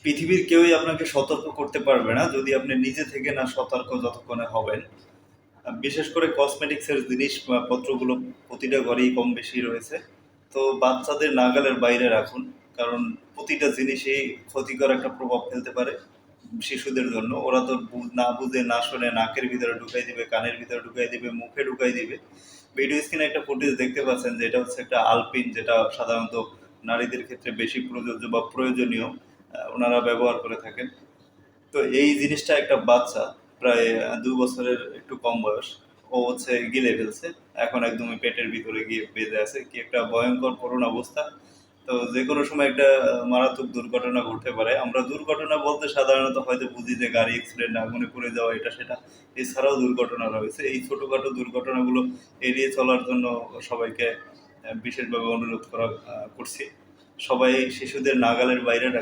পৃথিবীর কেউই আপনাকে সতর্ক করতে পারবে না যদি আপনি নিজে থেকে না সতর্ক যতক্ষণে হবেন। বিশেষ করে কসমেটিক্সের জিনিসপত্রগুলো প্রতিটা ঘরেই কম বেশি রয়েছে। তো বাচ্চাদের নাগালের বাইরে রাখুন, কারণ প্রতিটা জিনিসই ক্ষতিকর একটা প্রভাব ফেলতে পারে শিশুদের জন্য। ওরা তো না বুঝে না শুনে নাকের ভিতরে ঢুকাই দিবে, কানের ভিতরে ঢুকাই দিবে, মুখে ঢুকাই দিবে। ভিডিও স্ক্রিনে একটা ফুটেজ দেখতে পাচ্ছেন যে এটা হচ্ছে একটা আলপিন, যেটা সাধারণত নারীদের ক্ষেত্রে বেশি প্রযোজ্য বা প্রয়োজনীয়, ওনারা ব্যবহার করে থাকেন। তো এই জিনিসটা একটা বাচ্চা প্রায় ২ বছরের একটু কম বয়স, ও হচ্ছে গিলে ফেলছে। এখন একদমই পেটের ভিতরে গিয়ে বেঁধে আছে, কি একটা ভয়ঙ্কর করুণ অবস্থা। তো যে কোনো সময় একটা মারাত্মক দুর্ঘটনা ঘটতে পারে। আমরা দুর্ঘটনা বলতে সাধারণত হয়তো বুঝি যে গাড়ি অ্যাক্সিডেন্ট, আগুনে পড়ে যাওয়া, এটা সেটা। এছাড়াও দুর্ঘটনা রয়েছে। এই ছোটখাটো দুর্ঘটনাগুলো এড়িয়ে চলার জন্য সবাইকে বিশেষভাবে অনুরোধ করছি। সবাই শিশুদের নাগালের বাইরে